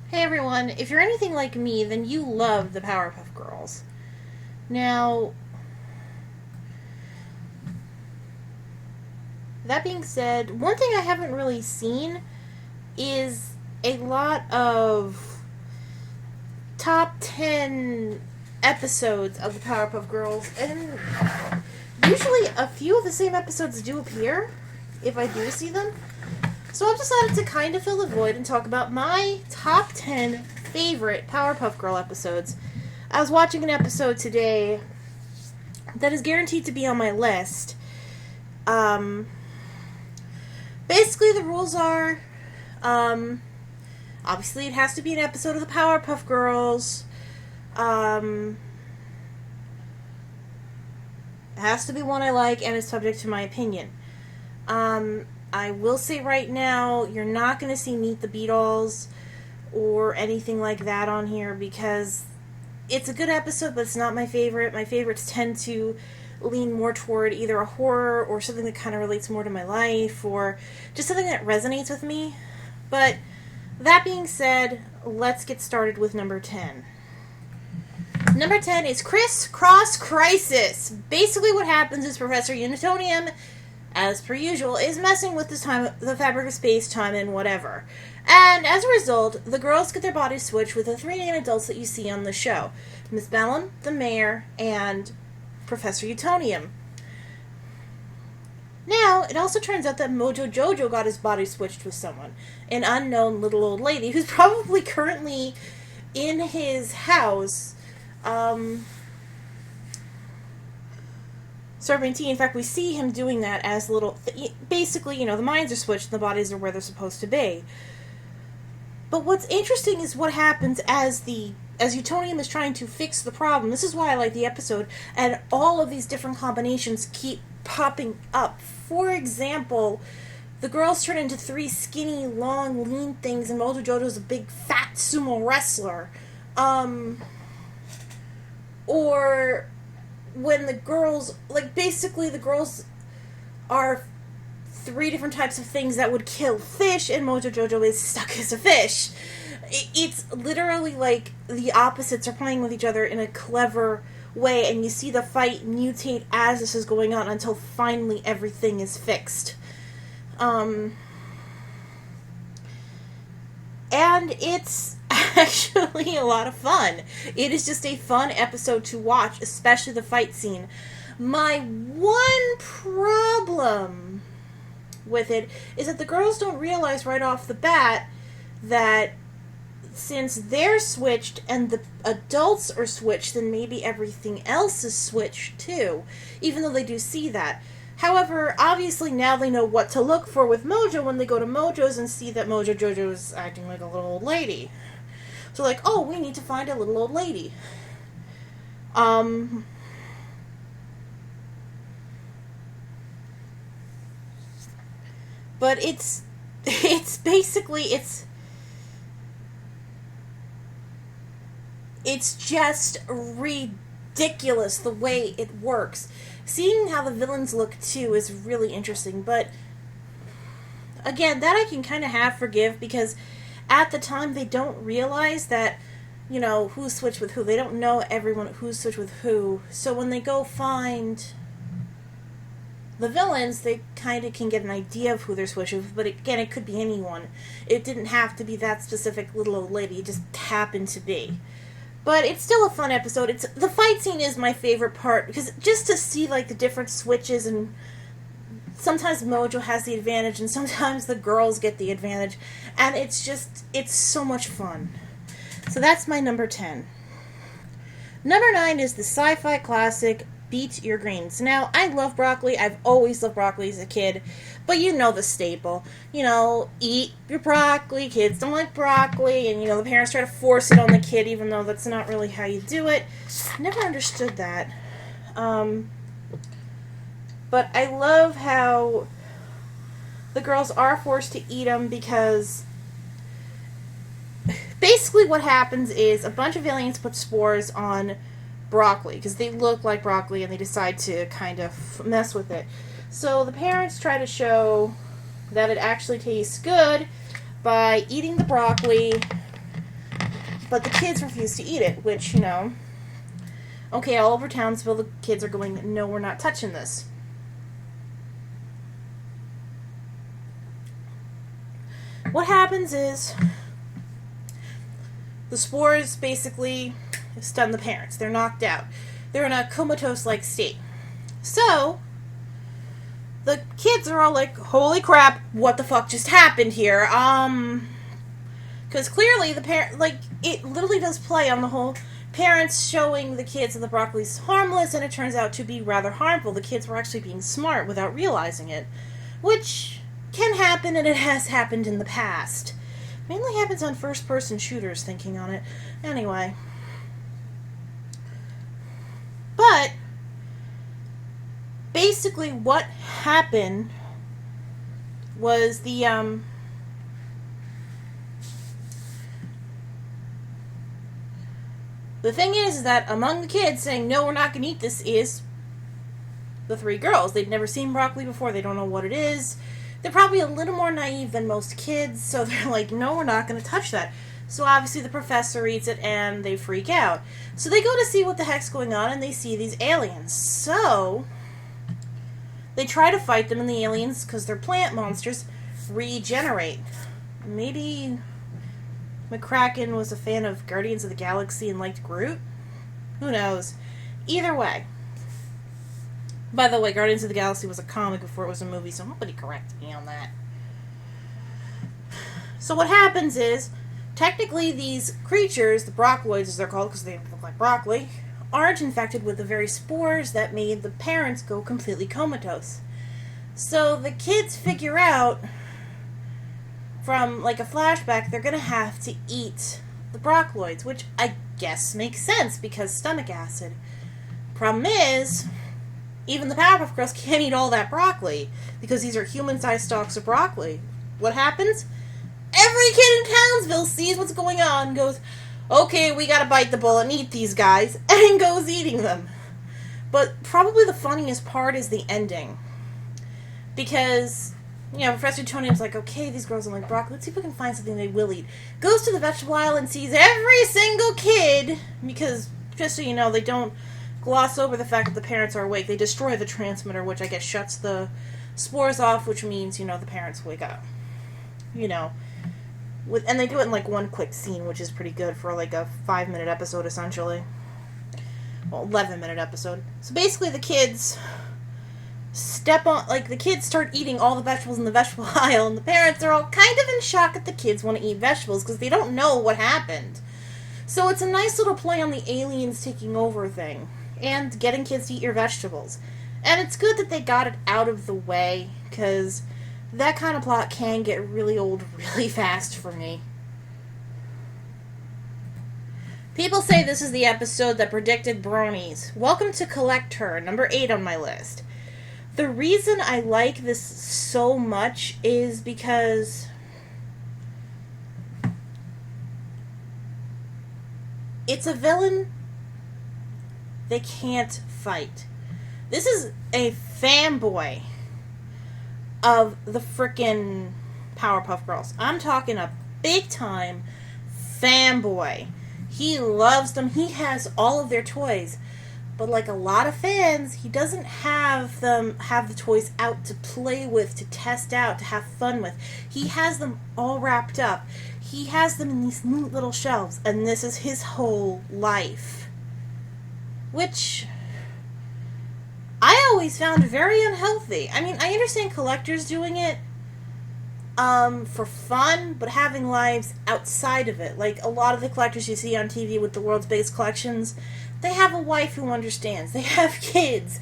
Hey everyone, if you're anything like me, then you love the Powerpuff Girls. Now, that being said, one thing I haven't really seen is a lot of top 10 episodes of the Powerpuff Girls, and usually a few of the same episodes do appear, if I do see them. So I've decided to kind of fill the void and talk about my top 10 favorite Powerpuff Girl episodes. I was watching an episode today that is guaranteed to be on my list. Um, Basically, the rules are, um, obviously, it has to be an episode of the Powerpuff Girls. Um, it has to be one I like and is subject to my opinion. I will say right now, you're not going to see Meet the Beatles or anything like that on here because it's a good episode, but it's not my favorite. My favorites tend to lean more toward either a horror or something that kind of relates more to my life or just something that resonates with me. But that being said, let's get started with number 10. Number 10 is Criss Cross Crisis. Basically what happens is Professor Unitonium, as per usual, is messing with the fabric of space-time and whatever. And as a result, the girls get their bodies switched with the three main adults that you see on the show. Miss Bellum, the mayor, and Professor Utonium. Now, it also turns out that Mojo Jojo got his body switched with someone. An unknown little old lady who's probably currently in his house, Serpentine. In fact, we see him doing that as little... basically, the minds are switched and the bodies are where they're supposed to be. But what's interesting is what happens as Utonium is trying to fix the problem. This is why I like the episode. And all of these different combinations keep popping up. For example, the girls turn into three skinny, long, lean things, and Mojo Jojo's a big, fat sumo wrestler. Or when the girls... basically the girls are three different types of things that would kill fish, and Mojo Jojo is stuck as a fish. It's literally like the opposites are playing with each other in a clever way, and you see the fight mutate as this is going on until finally everything is fixed. And it's actually a lot of fun. It is just a fun episode to watch, especially the fight scene. My one problem with it is that the girls don't realize right off the bat that since they're switched and the adults are switched, then maybe everything else is switched too, even though they do see that. However, obviously now they know what to look for with Mojo when they go to Mojo's and see that Mojo Jojo is acting like a little old lady. So we need to find a little old lady. But it's just ridiculous the way it works. Seeing how the villains look too is really interesting, but again, that I can kind of half forgive because at the time they don't realize that, who's switched with who. They don't know everyone who's switched with who. So when they go find the villains, they kind of can get an idea of who they're switched with, but again, it could be anyone. It didn't have to be that specific little old lady. It just happened to be. But it's still a fun episode. The fight scene is my favorite part, because just to see, the different switches, and sometimes Mojo has the advantage, and sometimes the girls get the advantage, and it's so much fun. So that's my number 10. Number 9 is the sci-fi classic Beat Your Greens. Now, I love broccoli. I've always loved broccoli as a kid. But the staple. Eat your broccoli. Kids don't like broccoli. And, the parents try to force it on the kid, even though that's not really how you do it. Never understood that. But I love how the girls are forced to eat them because basically what happens is a bunch of aliens put spores on broccoli because they look like broccoli and they decide to kind of mess with it. So the parents try to show that it actually tastes good by eating the broccoli but the kids refuse to eat it, which, you know, okay, all over Townsville, the kids are going, no, we're not touching this. What happens is the spores basically stun the parents. They're knocked out. They're in a comatose-like state. So, the kids are all like, holy crap, what the fuck just happened here? Because clearly the parent, like, it literally does play on the whole parents showing the kids that the broccoli's harmless, and it turns out to be rather harmful. The kids were actually being smart without realizing it, which can happen, and it has happened in the past. Mainly happens on first-person shooters, thinking on it. Anyway. But basically what happened was the thing is that among the kids saying, no, we're not going to eat this, is the three girls. They'd never seen broccoli before. They don't know what it is. They're probably a little more naive than most kids, so they're like, no, we're not going to touch that. So obviously the professor eats it, and they freak out. So they go to see what the heck's going on, and they see these aliens. So they try to fight them, and the aliens, because they're plant monsters, regenerate. Maybe McCracken was a fan of Guardians of the Galaxy and liked Groot? Who knows? Either way. By the way, Guardians of the Galaxy was a comic before it was a movie, so nobody corrected me on that. So what happens is, technically these creatures, the broccoloids as they're called because they look like broccoli, aren't infected with the very spores that made the parents go completely comatose. So the kids figure out, from like a flashback, they're going to have to eat the broccoloids, which I guess makes sense because stomach acid. Problem is, even the Powerpuff Girls can't eat all that broccoli because these are human-sized stalks of broccoli. What happens? Every kid in Townsville sees what's going on and goes, okay, we gotta bite the bullet and eat these guys, and goes eating them. But probably the funniest part is the ending. Because, you know, Professor Tonium's like, okay, these girls don't like broccoli, let's see if we can find something they will eat. Goes to the vegetable aisle and sees every single kid, because, just so you know, they don't gloss over the fact that the parents are awake. They destroy the transmitter, which I guess shuts the spores off, which means, you know, the parents wake up. You know. And they do it in, like, one quick scene, which is pretty good for, like, a 5-minute episode, essentially. Well, 11-minute episode. So basically the kids the kids start eating all the vegetables in the vegetable aisle, and the parents are all kind of in shock that the kids want to eat vegetables, because they don't know what happened. So it's a nice little play on the aliens taking over thing, and getting kids to eat your vegetables. And it's good that they got it out of the way, because that kind of plot can get really old really fast for me. People say this is the episode that predicted bronies. Welcome to Collect Her, number 8 on my list. The reason I like this so much is because it's a villain they can't fight. This is a fanboy of the frickin' Powerpuff Girls. I'm talking a big-time fanboy. He loves them. He has all of their toys. But like a lot of fans, he doesn't have the toys out to play with, to test out, to have fun with. He has them all wrapped up. He has them in these neat little shelves, and this is his whole life. Which I always found very unhealthy. I mean, I understand collectors doing it for fun, but having lives outside of it. Like a lot of the collectors you see on TV with the world's biggest collections, they have a wife who understands. They have kids,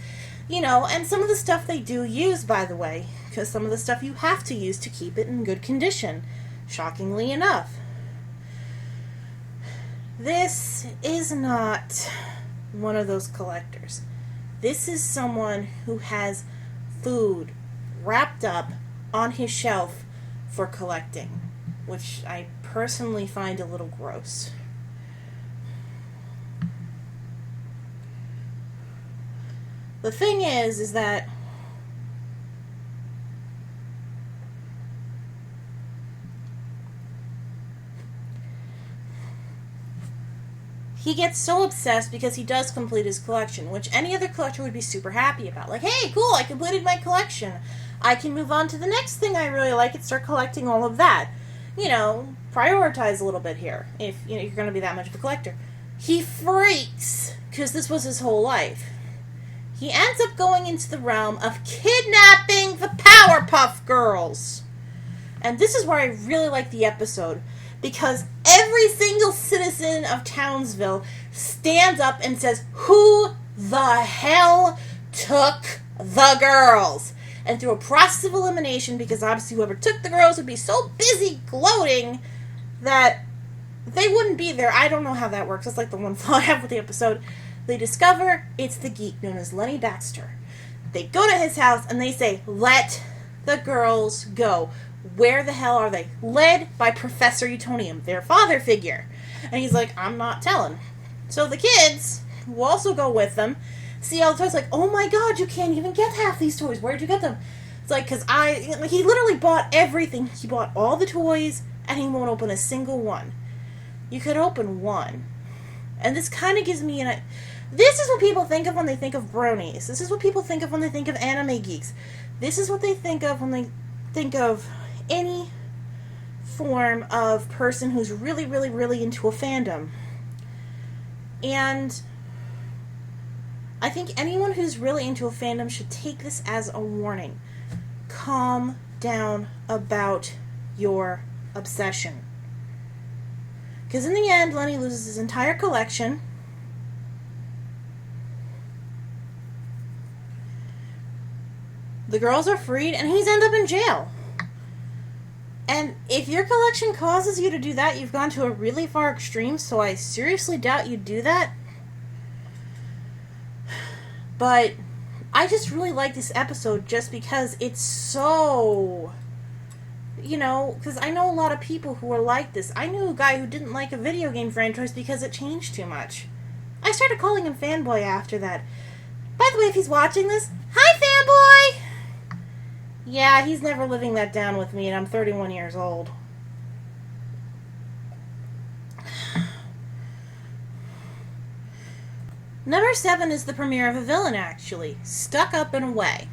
you know, and some of the stuff they do use, by the way, because some of the stuff you have to use to keep it in good condition, shockingly enough. This is not one of those collectors. This is someone who has food wrapped up on his shelf for collecting, which I personally find a little gross. The thing is that he gets so obsessed because he does complete his collection, which any other collector would be super happy about. Like, hey, cool, I completed my collection. I can move on to the next thing I really like and start collecting all of that. You know, prioritize a little bit here if you know you're going to be that much of a collector. He freaks because this was his whole life. He ends up going into the realm of kidnapping the Powerpuff Girls. And this is where I really like the episode, because every single citizen of Townsville stands up and says, who the hell took the girls? And through a process of elimination, because obviously whoever took the girls would be so busy gloating that they wouldn't be there. I don't know how that works. That's like the one flaw I have with the episode. They discover it's the geek known as Lenny Baxter. They go to his house and they say, let the girls go. Where the hell are they? Led by Professor Utonium, their father figure. And he's like, I'm not telling. So the kids, who also go with them, see all the toys, like, oh my god, you can't even get half these toys. Where'd you get them? It's like, because he literally bought everything. He bought all the toys, and he won't open a single one. You could open one. And this kind of gives me this is what people think of when they think of bronies. This is what people think of when they think of anime geeks. This is what they think of when they think of any form of person who's really, really, really into a fandom. And I think anyone who's really into a fandom should take this as a warning. Calm down about your obsession. Because in the end, Lenny loses his entire collection. The girls are freed, and he's ended up in jail. And if your collection causes you to do that, you've gone to a really far extreme, so I seriously doubt you'd do that. But I just really like this episode just because it's so... You know, because I know a lot of people who are like this. I knew a guy who didn't like a video game franchise because it changed too much. I started calling him Fanboy after that. By the way, if he's watching this, hi, Fanboy! Yeah, he's never living that down with me, and I'm 31 years old. Number 7 is the premiere of a villain, actually. Stuck Up and Away.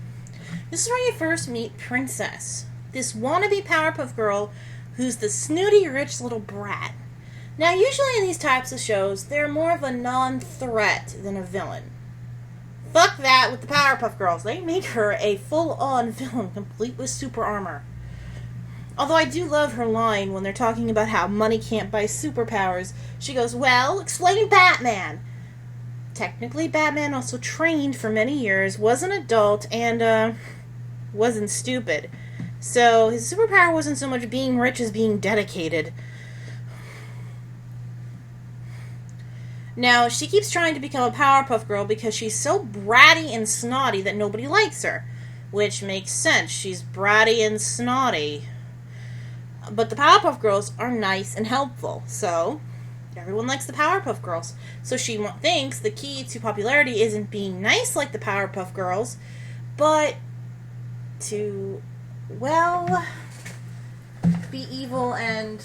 This is where you first meet Princess, this wannabe Powerpuff Girl who's the snooty, rich little brat. Now, usually in these types of shows, they're more of a non-threat than a villain. Fuck that with the Powerpuff Girls. They make her a full-on villain, complete with super armor. Although I do love her line when they're talking about how money can't buy superpowers. She goes, well, explain Batman. Technically, Batman also trained for many years, was an adult, and, wasn't stupid. So, his superpower wasn't so much being rich as being dedicated. Now, she keeps trying to become a Powerpuff Girl because she's so bratty and snotty that nobody likes her. Which makes sense. She's bratty and snotty. But the Powerpuff Girls are nice and helpful. So, everyone likes the Powerpuff Girls. So she thinks the key to popularity isn't being nice like the Powerpuff Girls, but to, well, be evil and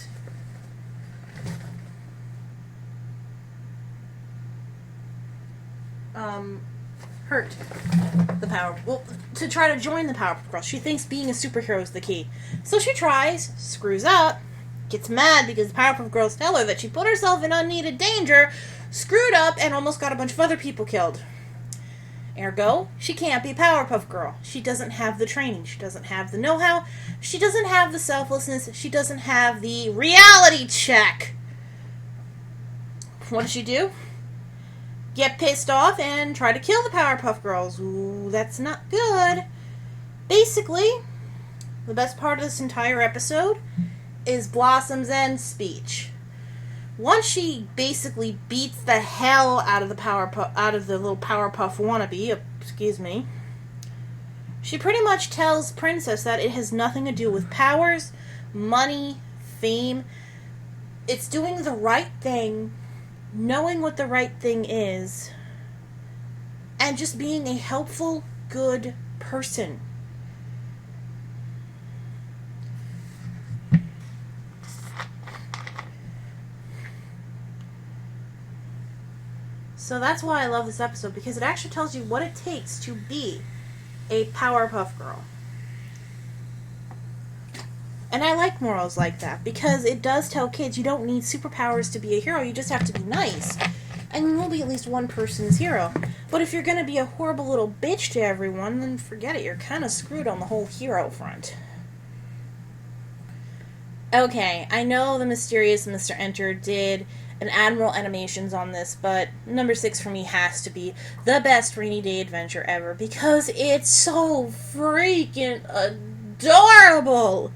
hurt the to try to join the Powerpuff Girls. She thinks being a superhero is the key. So she tries, screws up, gets mad because the Powerpuff Girls tell her that she put herself in unneeded danger, screwed up, and almost got a bunch of other people killed. Ergo, she can't be a Powerpuff Girl. She doesn't have the training. She doesn't have the know-how. She doesn't have the selflessness. She doesn't have the reality check. What does she do? Get pissed off and try to kill the Powerpuff Girls. Ooh, that's not good. Basically, the best part of this entire episode is Blossom's end speech. Once she basically beats the hell out of the little Powerpuff wannabe, she pretty much tells Princess that it has nothing to do with powers, money, fame. It's doing the right thing, knowing what the right thing is, and just being a helpful, good person. So that's why I love this episode, because it actually tells you what it takes to be a Powerpuff Girl. And I like morals like that, because it does tell kids you don't need superpowers to be a hero, you just have to be nice. And you'll be at least one person's hero. But if you're going to be a horrible little bitch to everyone, then forget it, you're kind of screwed on the whole hero front. Okay, I know the mysterious Mr. Enter did an Admiral Animations on this, but number 6 for me has to be the best rainy day adventure ever, because it's so freaking adorable!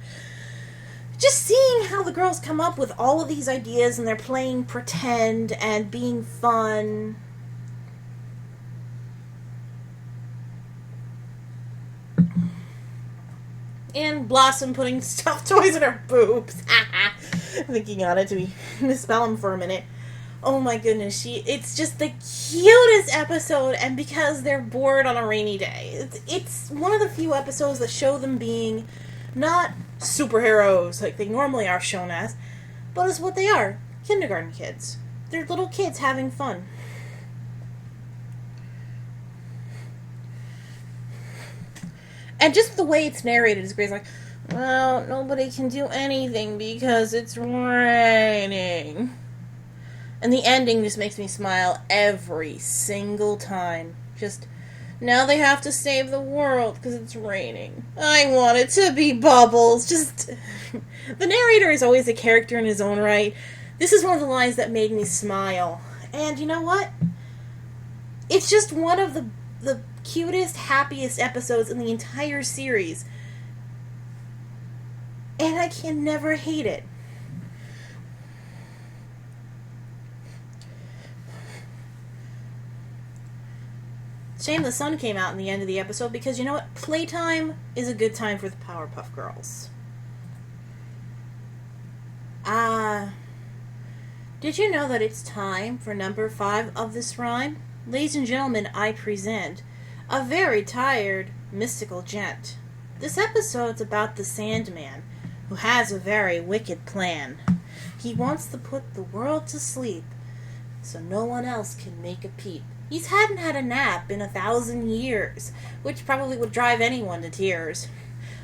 Just seeing how the girls come up with all of these ideas and they're playing pretend and being fun. And Blossom putting stuffed toys in her boobs. Thinking on it to misspell them for a minute. Oh my goodness, it's just the cutest episode, and because they're bored on a rainy day. It's one of the few episodes that show them being not superheroes like they normally are shown as, but as what they are, kindergarten kids. They're little kids having fun. And just the way it's narrated is great. It's like, well, nobody can do anything because it's raining. And the ending just makes me smile every single time. Just, now they have to save the world because it's raining. I want it to be Bubbles. Just, the narrator is always a character in his own right. This is one of the lines that made me smile. And you know what? It's just one of the cutest, happiest episodes in the entire series. And I can never hate it. Shame the sun came out in the end of the episode, because you know what? Playtime is a good time for the Powerpuff Girls. Did you know that it's time for number 5 of this rhyme? Ladies and gentlemen, I present a very tired, mystical gent. This episode's about the Sandman, who has a very wicked plan. He wants to put the world to sleep, so no one else can make a peep. He hadn't had a nap in 1,000 years, which probably would drive anyone to tears.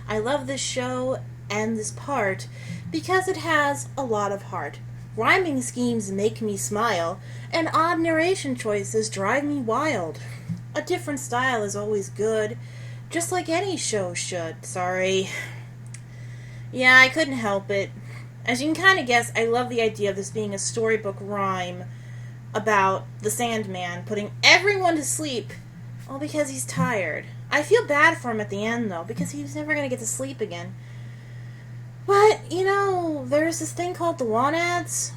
I love this show and this part because it has a lot of heart. Rhyming schemes make me smile, and odd narration choices drive me wild. A different style is always good, just like any show should. Sorry. Yeah, I couldn't help it. As you can kind of guess, I love the idea of this being a storybook rhyme about the Sandman putting everyone to sleep, all because he's tired. I feel bad for him at the end, though, because he was never going to get to sleep again. But, you know, there's this thing called the Wanads.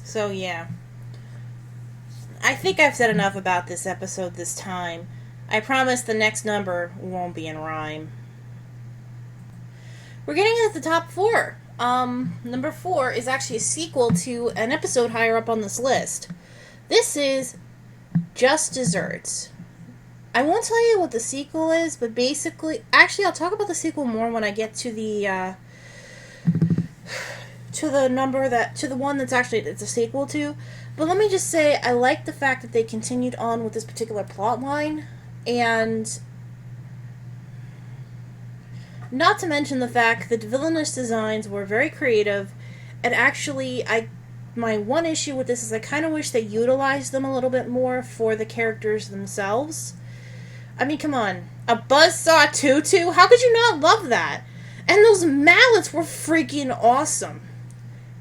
So yeah. I think I've said enough about this episode this time. I promise the next number won't be in rhyme. We're getting at the top 4. Number 4 is actually a sequel to an episode higher up on this list. This is Just Desserts. I won't tell you what the sequel is, but basically... Actually, I'll talk about the sequel more when I get to the, to the one that's actually it's a sequel to. But let me just say, I like the fact that they continued on with this particular plot line, and not to mention the fact that the villainous designs were very creative, and actually, my one issue with this is I kind of wish they utilized them a little bit more for the characters themselves. I mean, come on. A Buzzsaw Tutu? How could you not love that? And those mallets were freaking awesome.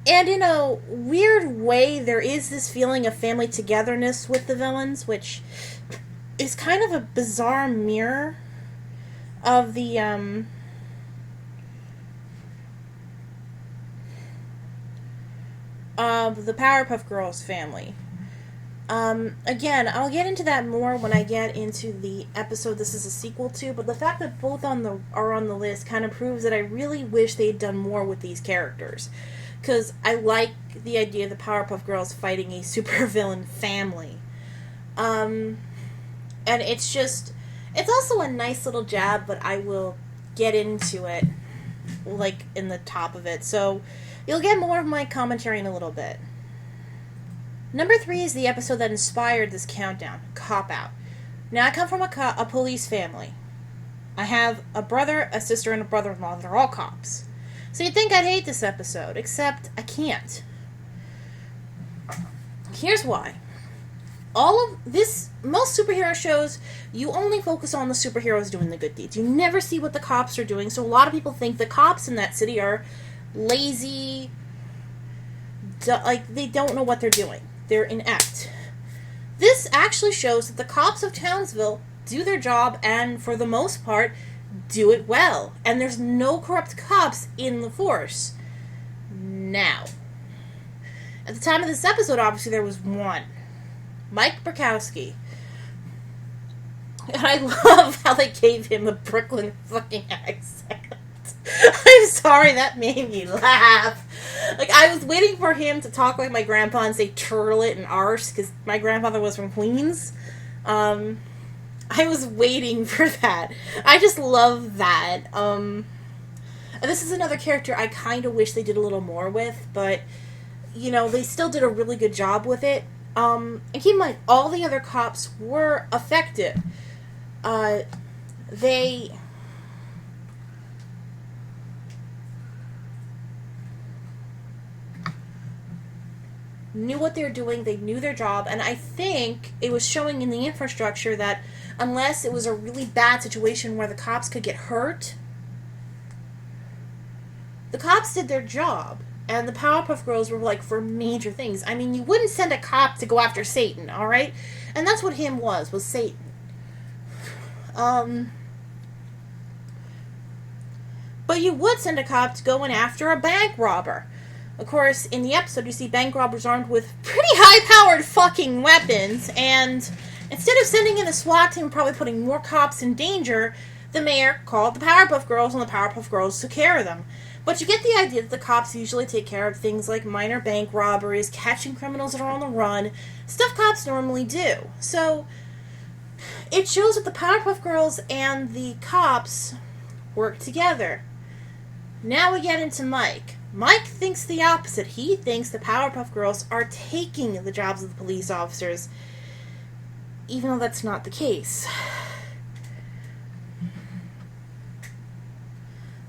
And in a weird way, there is this feeling of family togetherness with the villains, which is kind of a bizarre mirror of the Powerpuff Girls family. Again, I'll get into that more when I get into the episode this is a sequel to, but the fact that both are on the list kind of proves that I really wish they'd done more with these characters. because I like the idea of the Powerpuff Girls fighting a supervillain family. And it's also a nice little jab, but I will get into it, like, in the top of it. So, you'll get more of my commentary in a little bit. Number 3 is the episode that inspired this countdown, Cop Out. Now, I come from a police family. I have a brother, a sister, and a brother-in-law that are all cops. So you'd think I'd hate this episode, except I can't. Here's why. Most superhero shows, you only focus on the superheroes doing the good deeds. You never see what the cops are doing, so a lot of people think the cops in that city are lazy, they don't know what they're doing. They're inept. This actually shows that the cops of Townsville do their job and, for the most part, do it well. And there's no corrupt cops in the force. Now, at the time of this episode, obviously, there was one. Mike Bukowski. And I love how they gave him a Brooklyn fucking accent. I'm sorry, that made me laugh. Like, I was waiting for him to talk like my grandpa and say turlet and arse, because my grandfather was from Queens. I was waiting for that. I just love that. And this is another character I kind of wish they did a little more with, but, they still did a really good job with it. And keep in mind, all the other cops were effective. They knew what they were doing, they knew their job, and I think it was showing in the infrastructure that unless it was a really bad situation where the cops could get hurt, the cops did their job. And the Powerpuff Girls were, like, for major things. I mean, you wouldn't send a cop to go after Satan, alright? And that's what him was Satan. But you would send a cop to go in after a bank robber. Of course, in the episode, you see bank robbers armed with pretty high-powered fucking weapons, and instead of sending in a SWAT team, probably putting more cops in danger, the mayor called the Powerpuff Girls, and the Powerpuff Girls took care of them. But you get the idea that the cops usually take care of things like minor bank robberies, catching criminals that are on the run, stuff cops normally do. So, it shows that the Powerpuff Girls and the cops work together. Now we get into Mike. Mike thinks the opposite. He thinks the Powerpuff Girls are taking the jobs of the police officers, even though that's not the case.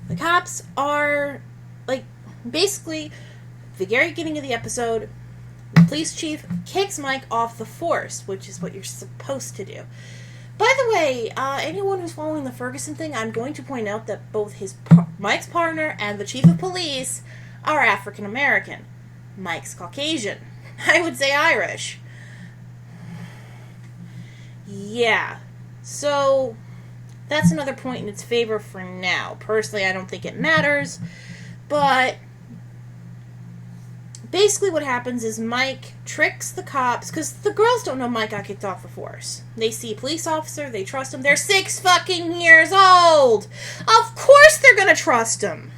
The cops are, basically, the very beginning of the episode, the police chief kicks Mike off the force, which is what you're supposed to do. By the way, anyone who's following the Ferguson thing, I'm going to point out that both Mike's partner and the chief of police are African American. Mike's Caucasian. I would say Irish. Yeah. So, that's another point in its favor for now. Personally, I don't think it matters, but basically what happens is Mike tricks the cops, because the girls don't know Mike got kicked off the force. They see a police officer, they trust him. They're 6 fucking years old! Of course they're gonna trust him!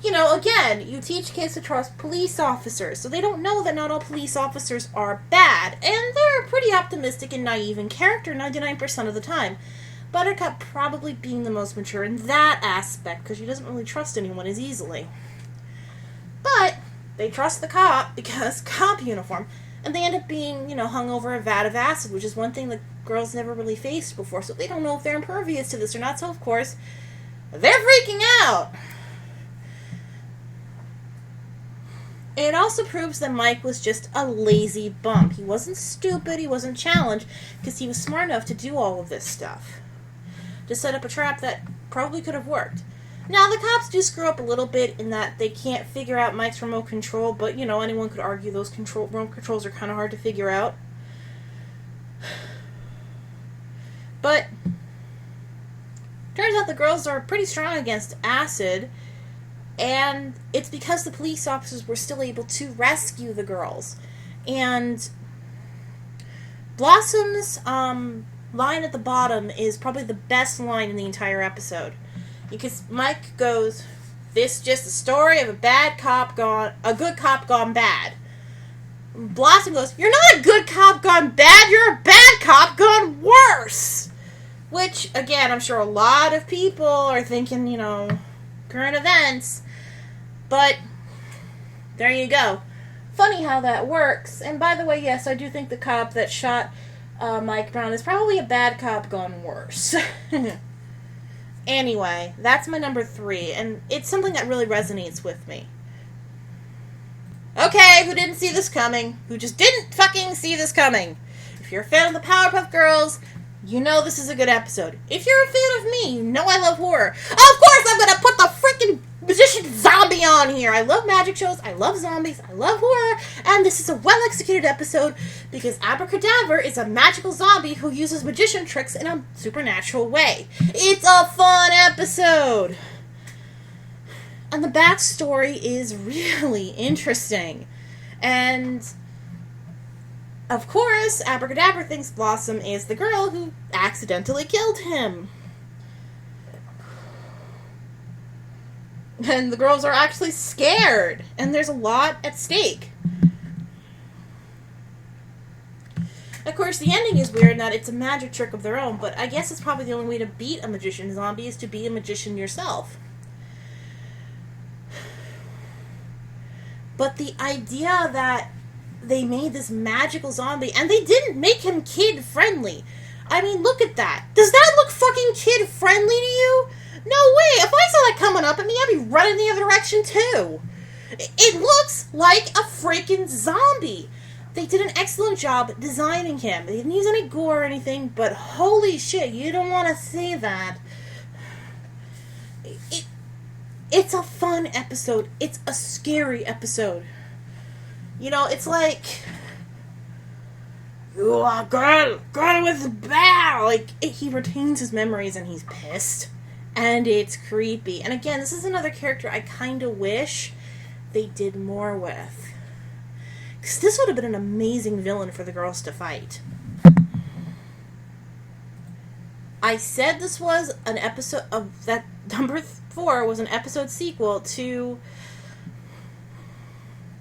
Again, you teach kids to trust police officers, so they don't know that not all police officers are bad, and they're pretty optimistic and naive in character 99% of the time. Buttercup probably being the most mature in that aspect, because she doesn't really trust anyone as easily. But they trust the cop because cop uniform, and they end up being, hung over a vat of acid, which is one thing the girls never really faced before, so they don't know if they're impervious to this or not, so of course, they're freaking out! It also proves that Mike was just a lazy bump. He wasn't stupid, he wasn't challenged, because he was smart enough to do all of this stuff. To set up a trap that probably could have worked. Now, the cops do screw up a little bit in that they can't figure out Mike's remote control, but, anyone could argue those remote controls are kind of hard to figure out. But, turns out the girls are pretty strong against acid, and it's because the police officers were still able to rescue the girls. And Blossom's line at the bottom is probably the best line in the entire episode. Because Mike goes, this just a story of a good cop gone bad. Blossom goes, you're not a good cop gone bad, you're a bad cop gone worse. Which, again, I'm sure a lot of people are thinking, current events. But, there you go. Funny how that works. And by the way, yes, I do think the cop that shot Mike Brown is probably a bad cop gone worse. Anyway, that's my number 3, and it's something that really resonates with me. Okay, who didn't see this coming? Who just didn't fucking see this coming? If you're a fan of the Powerpuff Girls, you know this is a good episode. If you're a fan of me, you know I love horror. Of course I'm gonna put the freaking magician zombie on here. I love magic shows, I love zombies, I love horror, and this is a well-executed episode because Abracadabra is a magical zombie who uses magician tricks in a supernatural way. It's a fun episode! And the backstory is really interesting. And of course, Abracadabra thinks Blossom is the girl who accidentally killed him. And the girls are actually scared. And there's a lot at stake. Of course, the ending is weird in that it's a magic trick of their own, but I guess it's probably the only way to beat a magician zombie is to be a magician yourself. But the idea that they made this magical zombie, and they didn't make him kid-friendly. I mean, look at that. Does that look fucking kid-friendly to you? No way. If I saw that coming up at me, I'd be running the other direction, too. It looks like a freaking zombie. They did an excellent job designing him. They didn't use any gore or anything, but holy shit, you don't want to see that. It's a fun episode. It's a scary episode. It's like, you are girl with the bear. Like, he retains his memories and he's pissed. And it's creepy. And again, this is another character I kind of wish they did more with. Because this would have been an amazing villain for the girls to fight. I said this was an episode of that number 4 was an episode sequel to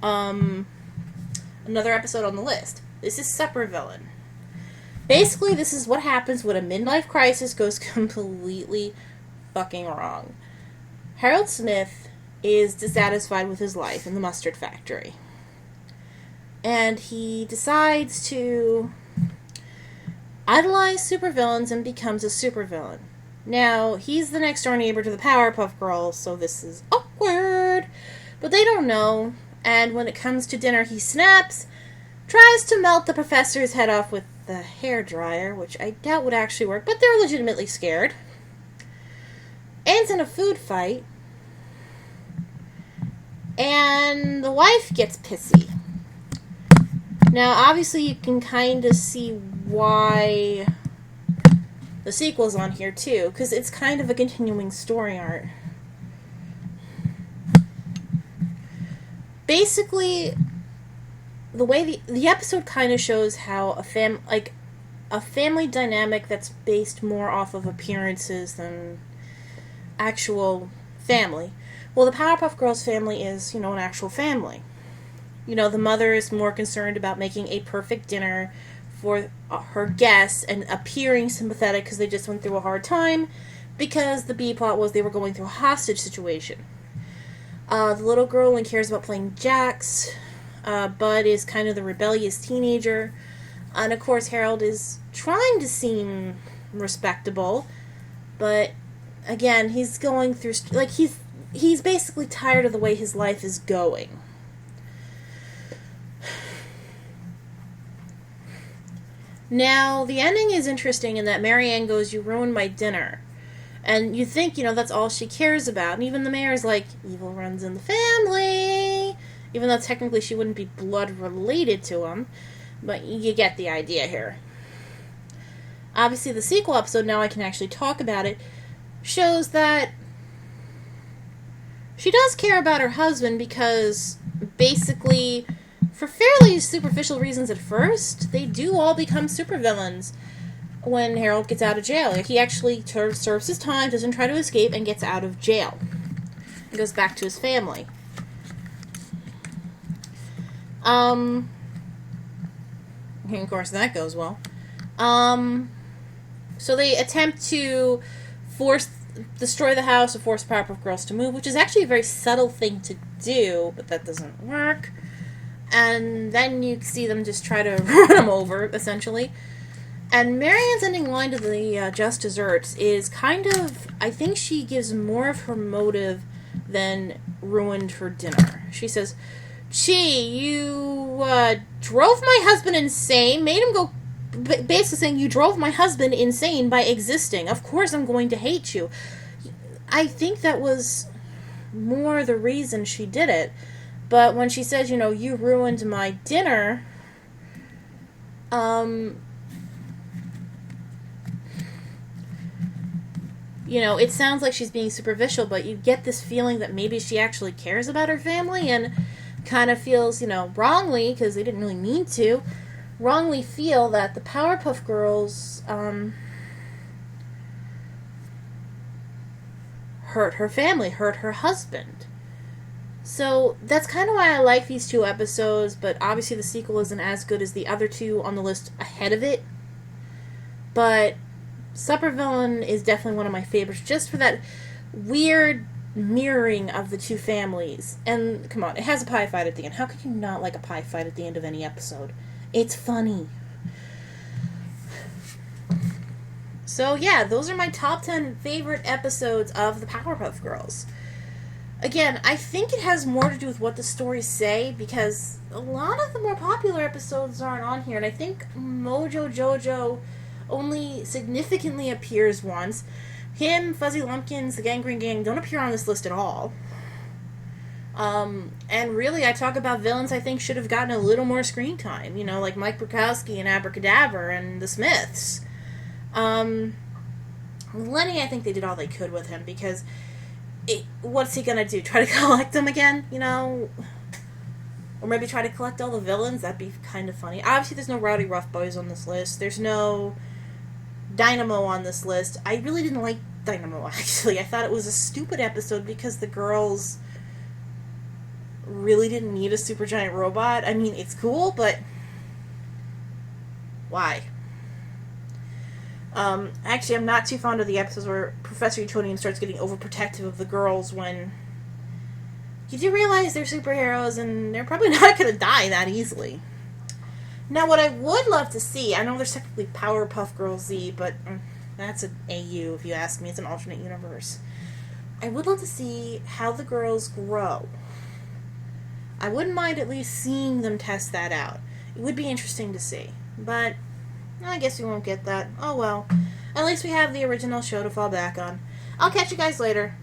another episode on the list. This is Supervillain. Basically, this is what happens when a midlife crisis goes completely fucking wrong. Harold Smith is dissatisfied with his life in the mustard factory. And he decides to idolize supervillains and becomes a supervillain. Now, he's the next door neighbor to the Powerpuff Girls, so this is awkward. But they don't know. And when it comes to dinner, he snaps, tries to melt the professor's head off with the hairdryer, which I doubt would actually work, but they're legitimately scared. Ends in a food fight. And the wife gets pissy. Now, obviously, you can kind of see why the sequel's on here, too, because it's kind of a continuing story arc. Basically, the way the episode kind of shows how a family dynamic that's based more off of appearances than actual family. Well, the Powerpuff Girls family is, an actual family. The mother is more concerned about making a perfect dinner for her guests and appearing sympathetic because they just went through a hard time, because the B plot was they were going through a hostage situation. The little girl only cares about playing jacks. Bud is kind of the rebellious teenager. And of course, Harold is trying to seem respectable. But, again, he's going through... he's basically tired of the way his life is going. Now, the ending is interesting in that Marianne goes, "You ruined my dinner." And you think, that's all she cares about. And even the mayor's like, evil runs in the family. Even though technically she wouldn't be blood related to him. But you get the idea here. Obviously, the sequel episode, now I can actually talk about it, shows that she does care about her husband because basically, for fairly superficial reasons at first, they do all become supervillains when Harold gets out of jail. He actually serves his time, doesn't try to escape, and gets out of jail. He goes back to his family. And of course, that goes well. So they attempt to destroy the house, or force Powerpuff Girls to move, which is actually a very subtle thing to do, but that doesn't work. And then you see them just try to run them over, essentially. And Marianne's ending line to the Just Desserts is kind of, I think she gives more of her motive than ruined her dinner. She says, "Gee, you drove my husband insane, made him go," basically saying, "You drove my husband insane by existing. Of course I'm going to hate you." I think that was more the reason she did it. But when she says, "You ruined my dinner," it sounds like she's being superficial, but you get this feeling that maybe she actually cares about her family and kind of feels, wrongly, because they didn't really mean to, wrongly feel that the Powerpuff Girls hurt her family, hurt her husband. So that's kind of why I like these two episodes, but obviously the sequel isn't as good as the other two on the list ahead of it. But Supervillain is definitely one of my favorites, just for that weird mirroring of the two families. And come on, it has a pie fight at the end. How could you not like a pie fight at the end of any episode? It's funny. So yeah, those are my top 10 favorite episodes of the Powerpuff Girls. Again, I think it has more to do with what the stories say, because a lot of the more popular episodes aren't on here, and I think Mojo Jojo only significantly appears once. Him, Fuzzy Lumpkins, the Gangrene Gang don't appear on this list at all. And really, I talk about villains I think should have gotten a little more screen time, like Mike Bukowski and Abracadabra and the Smiths. Lenny, I think they did all they could with him, because what's he gonna do? Try to collect them again? Or maybe try to collect all the villains? That'd be kind of funny. Obviously, there's no Rowdy Rough Boys on this list. There's no Dynamo on this list. I really didn't like Dynamo, actually. I thought it was a stupid episode because the girls really didn't need a supergiant robot. I mean, it's cool, but why? Actually, I'm not too fond of the episodes where Professor Utonium starts getting overprotective of the girls when you do realize they're superheroes and they're probably not going to die that easily. Now, what I would love to see, I know there's technically Powerpuff Girls Z, but that's an AU if you ask me. It's an alternate universe. I would love to see how the girls grow. I wouldn't mind at least seeing them test that out. It would be interesting to see. But I guess we won't get that. Oh well. At least we have the original show to fall back on. I'll catch you guys later.